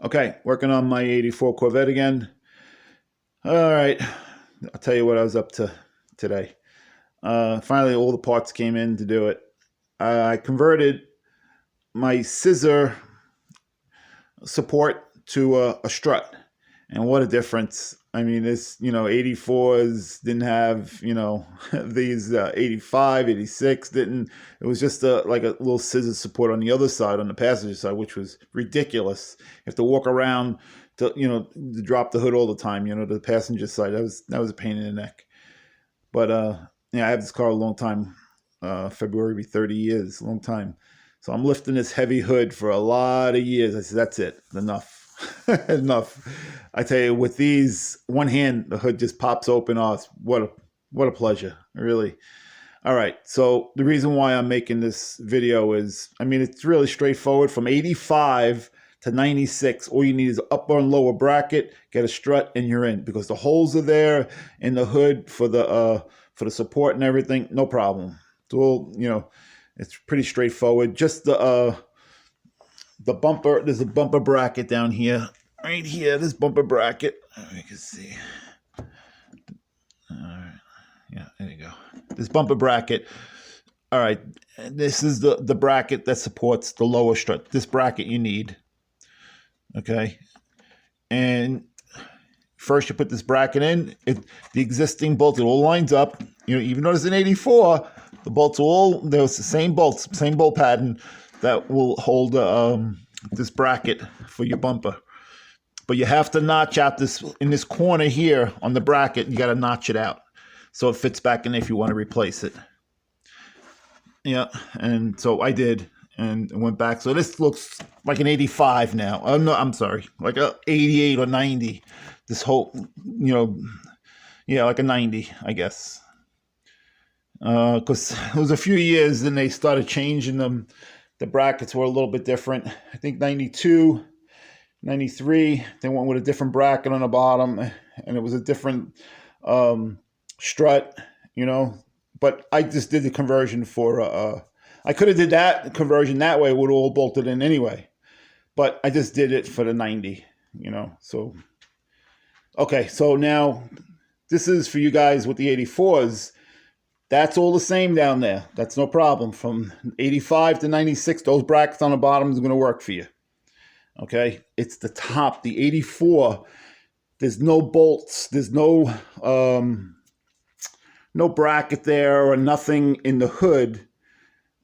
Okay, working on my 84 Corvette again. All right, I'll tell you what I was up to today. Finally, all the parts came in to do it. I converted my scissor support to a strut, and what a difference. I mean, this, 84s didn't have, these 85, 86 didn't. It was just like a little scissor support on the other side, on the passenger side, which was ridiculous. You have to walk around to drop the hood all the time, to the passenger side. That was a pain in the neck. But, I have this car a long time. February will be 30 years, a long time. So I'm lifting this heavy hood for a lot of years. I said, that's it, enough. Enough. I tell you, with these, one hand, the hood just pops open. Oh, what a pleasure, really. All right, so the reason why I'm making this video is, it's really straightforward. From 85 to 96, all you need is upper and lower bracket, get a strut, and you're in. Because the holes are there in the hood for the support and everything, no problem. It's all, it's pretty straightforward. Just the bumper, there's a bumper bracket down here. Right here, this bumper bracket. You can see. All right. Yeah, there you go. This bumper bracket. All right. This is the bracket that supports the lower strut. This bracket you need. Okay. And first you put this bracket in. The existing bolts, it all lines up. Even though it's an 84, the bolts are all, there's the same bolts, same bolt pattern that will hold this bracket for your bumper. But you have to notch out this, in this corner here on the bracket, you got to notch it out so it fits back in if you want to replace it. Yeah, and so I did, and it went back. So this looks like an 85 now. I'm sorry, like a 88 or 90. This whole, like a 90, I guess. Because it was a few years, then they started changing them. The brackets were a little bit different. I think 92, 93, they went with a different bracket on the bottom, and it was a different strut, But I just did the conversion for, I could have did that conversion that way, it would have all bolted in anyway. But I just did it for the 90, So, okay, so now this is for you guys with the 84s. That's all the same down there. That's no problem. From 85 to 96, those brackets on the bottom is going to work for you. Okay? It's the top, the 84. There's no bolts. There's no bracket there or nothing in the hood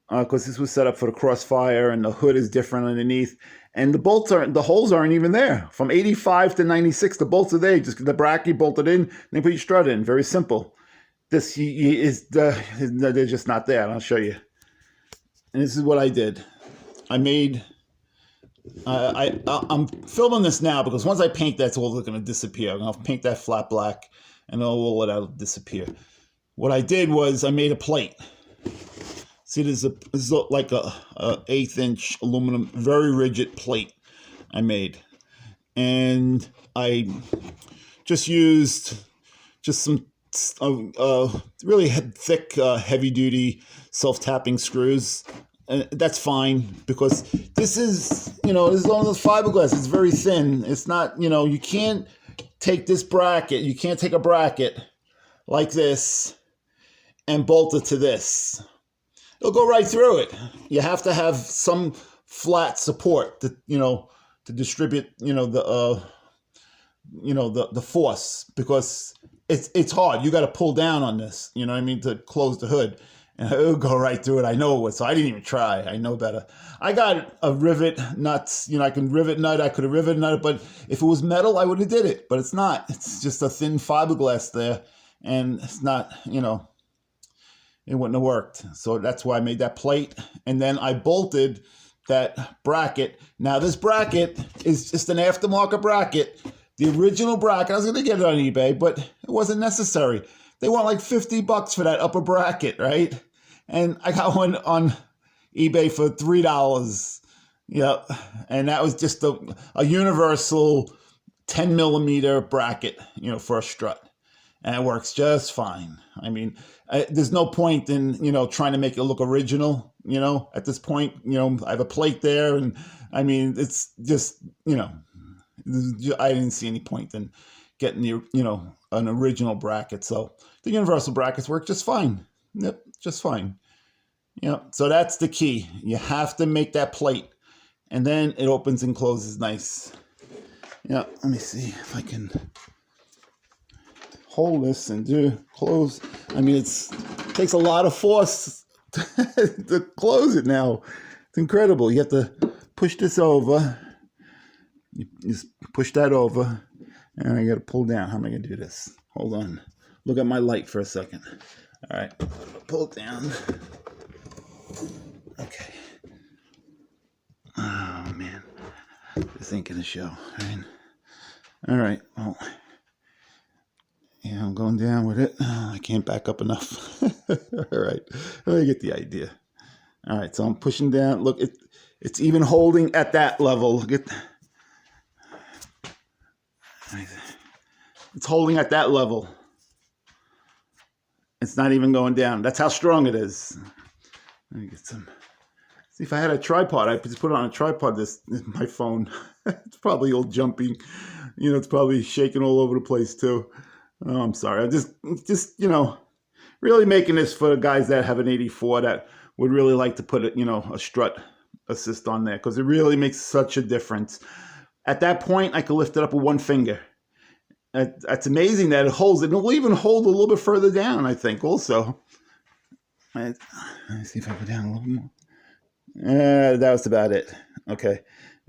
because this was set up for the crossfire and the hood is different underneath. And the holes aren't even there. From 85 to 96, the bolts are there. Just the bracket bolted in, then put your strut in. Very simple. This they're just not there. And I'll show you. And this is what I did. I made. I'm filming this now because once I paint, that's all going to disappear. I'm going to paint that flat black, and all of that will disappear. What I did was I made a plate. See, this is like a 1/8-inch aluminum, very rigid plate I made, and I just used some really thick, heavy-duty self-tapping screws. And that's fine because this is, this is one of those fiberglass. It's very thin. It's not, you can't take this bracket. You can't take a bracket like this and bolt it to this. It'll go right through it. You have to have some flat support to, to distribute, the force because it's hard. You got to pull down on this, to close the hood, and it'll go right through it. I know it would, so I didn't even try. I know better. I got a rivet nuts, I can rivet nut. I could have rivet nut, but if it was metal, I would have did it. But it's not. It's just a thin fiberglass there, and it's not, it wouldn't have worked. So that's why I made that plate, and then I bolted that bracket. Now this bracket is just an aftermarket bracket. The original bracket, I was going to get it on eBay, but it wasn't necessary. They want like $50 for that upper bracket, right? And I got one on eBay for $3. Yep. And that was just a universal 10 millimeter bracket, for a strut. And it works just fine. There's no point in, trying to make it look original, at this point. I have a plate there, and it's just, I didn't see any point in getting the, an original bracket. So the universal brackets work just fine. Yep, just fine. Yep. So that's the key. You have to make that plate, and then it opens and closes nice. Yeah. Let me see if I can hold this and close. I mean, it takes a lot of force to close it now. It's incredible. You have to push this over. You just push that over, and I got to pull down. How am I going to do this? Hold on. Look at my light for a second. All right. Pull it down. Okay. Oh, man. This ain't going to show. All right. Well, yeah, I'm going down with it. Oh, I can't back up enough. All right. I get the idea. All right. So I'm pushing down. Look, it's even holding at that level. It's holding at that level. It's not even going down. That's how strong it is. Let me get some. See, if I had a tripod, I could just put it on a tripod. This is my phone. It's probably all jumping. It's probably shaking all over the place too. Oh, I'm sorry. I'm just really making this for the guys that have an 84 that would really like to put a strut assist on there, because it really makes such a difference. At that point, I could lift it up with one finger. That's amazing that it holds it. It'll even hold a little bit further down, I think, also. Let me see if I go down a little more. That was about it. Okay.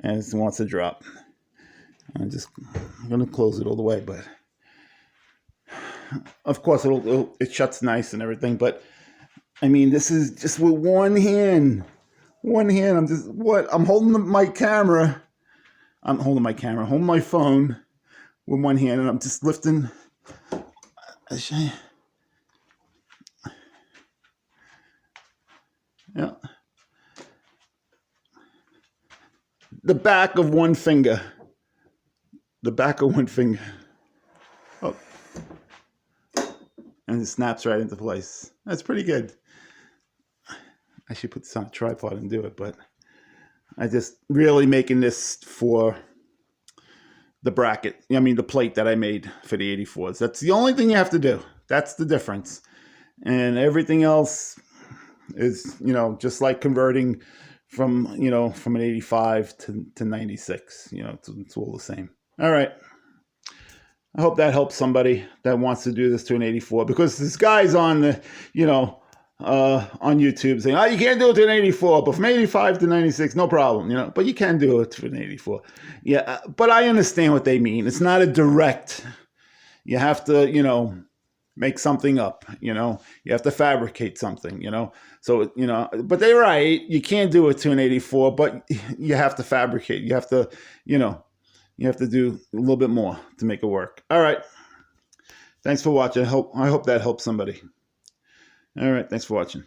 And it wants to drop. I'm going to close it all the way, but of course it shuts nice and everything. But I mean, this is just with one hand. One hand. I'm holding my camera. Holding my phone with one hand, and I'm just lifting. Yeah. The back of one finger. The back of one finger. Oh. And it snaps right into place. That's pretty good. I should put this on a tripod and do it, but I just really making this for the bracket. I mean, the plate that I made for the 84s. That's the only thing you have to do. That's the difference. And everything else is, just like converting from an 85 to 96. It's all the same. All right. I hope that helps somebody that wants to do this to an 84, because this guy's on the, on YouTube saying, oh, you can't do it to an 84, but from 85 to 96, no problem, but you can do it to an 84. Yeah, but I understand what they mean. It's not a direct. You have to, make something up, you have to fabricate something, so, but they're right. You can't do it to an 84, but you have to fabricate. You have to, you have to do a little bit more to make it work. All right. Thanks for watching. I hope that helps somebody. All right. Thanks for watching.